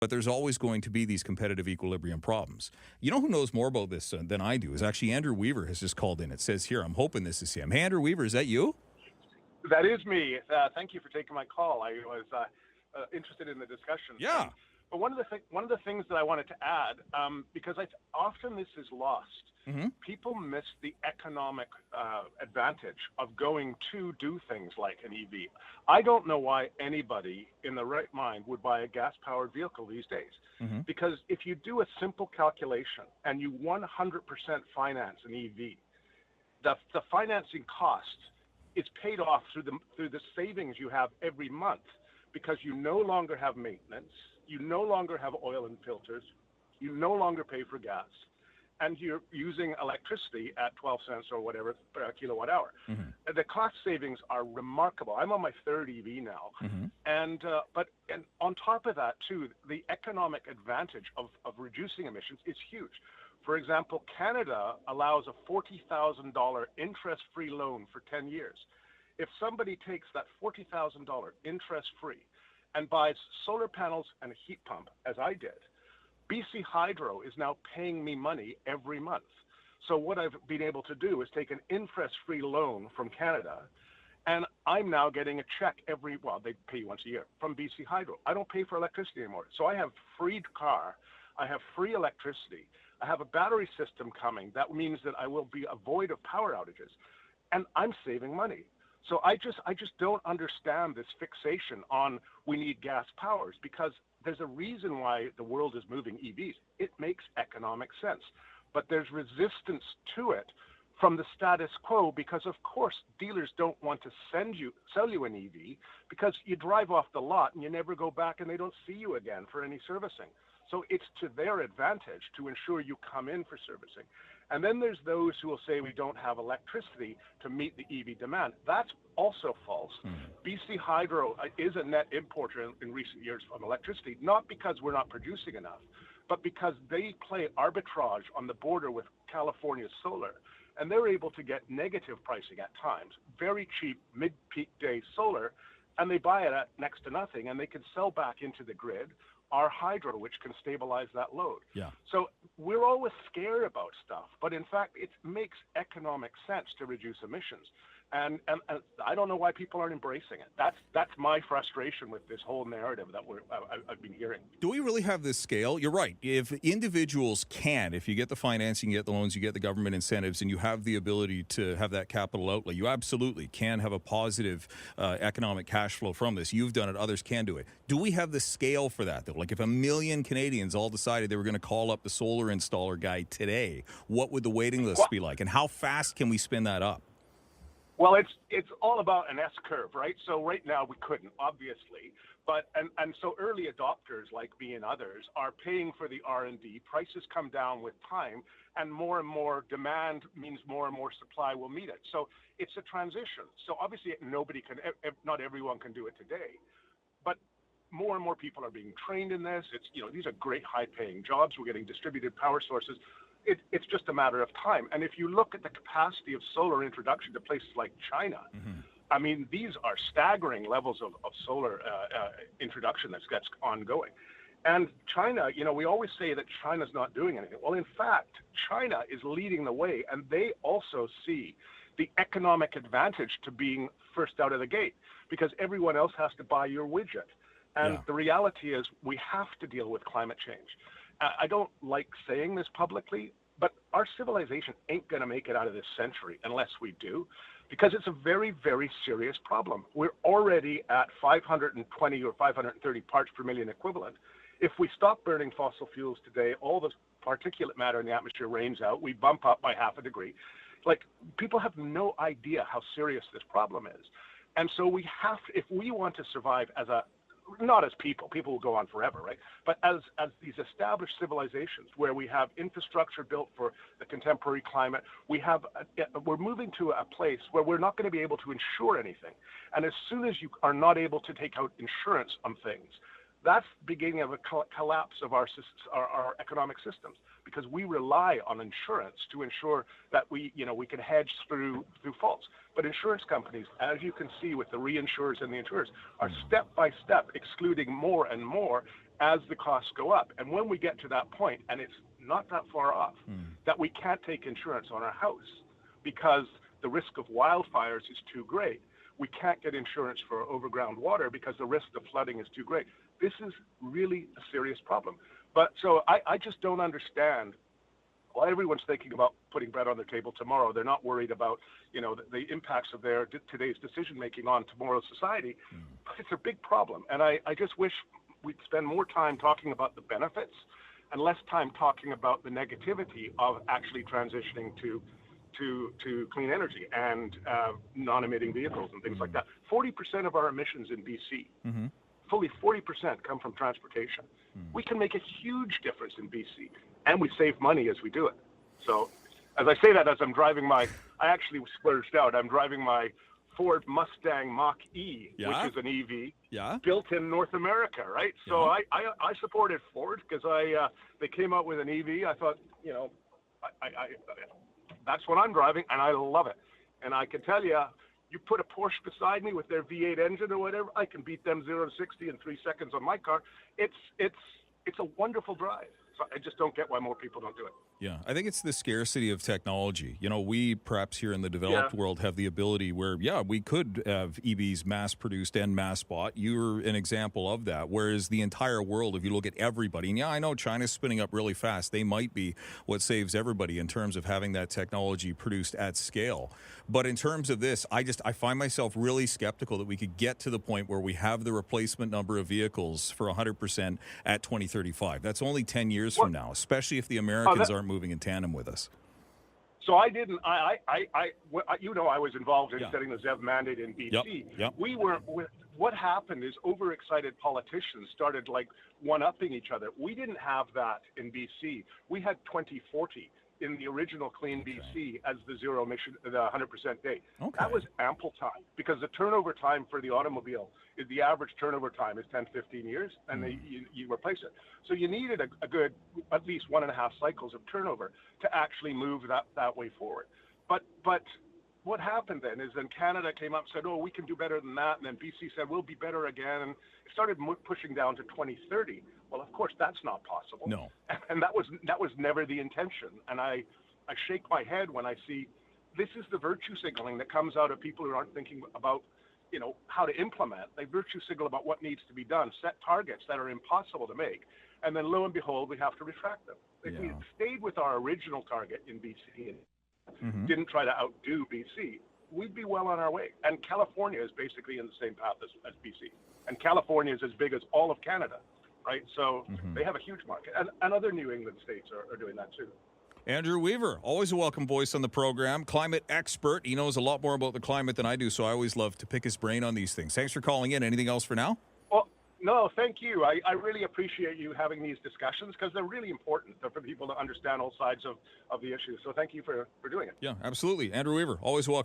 but there's always going to be these competitive equilibrium problems. You know who knows more about this than I do is actually Andrew Weaver has just called in. It says here, I'm hoping this is him. Hey, Andrew Weaver, is that you? That is me. Thank you for taking my call. I was interested in the discussion. Yeah. But one of the things that I wanted to add, because often this is lost, people miss the economic advantage of going to do things like an EV. I don't know why anybody in the right mind would buy a gas-powered vehicle these days, because if you do a simple calculation and you 100% finance an EV, the financing cost is paid off through the savings you have every month, because you no longer have maintenance, you no longer have oil and filters, you no longer pay for gas, and you're using electricity at 12 cents or whatever per kilowatt hour. The cost savings are remarkable. I'm on my third EV now, and on top of that too, the economic advantage of reducing emissions is huge. For example, Canada allows a $40,000 interest-free loan for 10 years. If somebody takes that $40,000 interest-free and buys solar panels and a heat pump, as I did, BC Hydro is now paying me money every month. So what I've been able to do is take an interest-free loan from Canada, and I'm now getting a check they pay you once a year, from BC Hydro. I don't pay for electricity anymore. So I have free car, I have free electricity, I have a battery system coming. That means that I will be avoid of power outages, and I'm saving money. So I just don't understand this fixation on we need gas powers, because there's a reason why the world is moving EVs. It makes economic sense, but there's resistance to it from the status quo, because of course dealers don't want to sell you an EV, because you drive off the lot and you never go back and they don't see you again for any servicing. So it's to their advantage to ensure you come in for servicing. And then there's those who will say we don't have electricity to meet the EV demand. That's also false. BC Hydro is a net importer in recent years of electricity, not because we're not producing enough, but because they play arbitrage on the border with California solar. And they're able to get negative pricing at times, very cheap mid-peak day solar, and they buy it at next to nothing, and they can sell back into the grid our hydro, which can stabilize that load. Yeah. So we're always scared about stuff, but in fact, it makes economic sense to reduce emissions. And I don't know why people aren't embracing it. That's my frustration with this whole narrative that I've been hearing. Do we really have this scale? You're right. If individuals can, if you get the financing, you get the loans, you get the government incentives, and you have the ability to have that capital outlay, you absolutely can have a positive economic cash flow from this. You've done it. Others can do it. Do we have the scale for that, though? Like if 1 million Canadians all decided they were going to call up the solar installer guy today, what would the waiting list be like? And how fast can we spin that up? Well, it's all about an S-curve, right? So right now we couldn't, obviously, but and so early adopters like me and others are paying for the R&D. Prices come down with time, and more demand means more and more supply will meet it. So it's a transition. So obviously not everyone can do it today, but more and more people are being trained in this. These are great high-paying jobs. We're getting distributed power sources. It's just a matter of time. And if you look at the capacity of solar introduction to places like China, I mean, these are staggering levels of solar introduction that's ongoing. And China, we always say that China's not doing anything. Well, in fact, China is leading the way, and they also see the economic advantage to being first out of the gate, because everyone else has to buy your widget. And the reality is we have to deal with climate change. I don't like saying this publicly, but our civilization ain't going to make it out of this century unless we do, because it's a very, very serious problem. We're already at 520 or 530 parts per million equivalent. If we stop burning fossil fuels today, all the particulate matter in the atmosphere rains out. We bump up by 0.5 degree. Like, people have no idea how serious this problem is. And so we have to, if we want to survive as not as people will go on forever, right? But as these established civilizations where we have infrastructure built for the contemporary climate, we're moving to a place where we're not going to be able to insure anything. And as soon as you are not able to take out insurance on things, that's the beginning of a collapse of our economic systems, because we rely on insurance to ensure that we can hedge through faults. But insurance companies, as you can see with the reinsurers and the insurers, are step by step excluding more and more, as the costs go up. And when we get to that point, and it's not that far off, that we can't take insurance on our house because the risk of wildfires is too great. We can't get insurance for overground water because the risk of flooding is too great. This is really a serious problem. But so I just don't understand why everyone's thinking about putting bread on the table tomorrow. They're not worried about, the impacts of their today's decision making on tomorrow's society. But it's a big problem. And I just wish we'd spend more time talking about the benefits and less time talking about the negativity of actually transitioning to clean energy and non-emitting vehicles and things like that. 40% of our emissions in BC, fully 40% come from transportation. We can make a huge difference in BC, and we save money as we do it. So as I say that, as I'm driving I actually splurged out. I'm driving my Ford Mustang Mach-E, which is an EV, built in North America, right? So I supported Ford because they came out with an EV. I thought, that's what I'm driving, and I love it. And I can tell you, you put a Porsche beside me with their V8 engine or whatever, I can beat them 0 to 60 in 3 seconds on my car. It's a wonderful drive. So I just don't get why more people don't do it. Yeah, I think it's the scarcity of technology. We perhaps here in the developed world have the ability where, we could have EVs mass-produced and mass-bought. You're an example of that, whereas the entire world, if you look at everybody, and I know China's spinning up really fast. They might be what saves everybody in terms of having that technology produced at scale. But in terms of this, I find myself really skeptical that we could get to the point where we have the replacement number of vehicles for 100% at 2035. That's only 10 years from now, especially if the Americans aren't moving in tandem with us. So I didn't. I was involved in setting the ZEV mandate in BC. Yep. We were. What happened is overexcited politicians started one-upping each other. We didn't have that in BC. We had 2040 in the original Clean BC as the zero emission, the 100% date. That was ample time because the turnover time for the automobile is the average turnover time is 10, 15 years, and you replace it. So you needed a good at least 1.5 cycles of turnover to actually move that way forward. But what happened then is then Canada came up and said, we can do better than that, and then BC said we'll be better again, and it started pushing down to 2030. Well, of course, that's not possible. No. And that was never the intention. And I shake my head when I see this is the virtue signaling that comes out of people who aren't thinking about, how to implement. They virtue signal about what needs to be done, set targets that are impossible to make, and then lo and behold, we have to retract them. If we had stayed with our original target in BC and didn't try to outdo BC, we'd be well on our way. And California is basically in the same path as BC. And California is as big as all of Canada. Right, so they have a huge market, and other New England states are doing that too. Andrew Weaver, always a welcome voice on the program, climate expert. He knows a lot more about the climate than I do, so I always love to pick his brain on these things. Thanks for calling in. Anything else for now? Well, no, thank you. I really appreciate you having these discussions because they're really important for people to understand all sides of the issue. So thank you for doing it. Yeah, absolutely. Andrew Weaver, always a welcome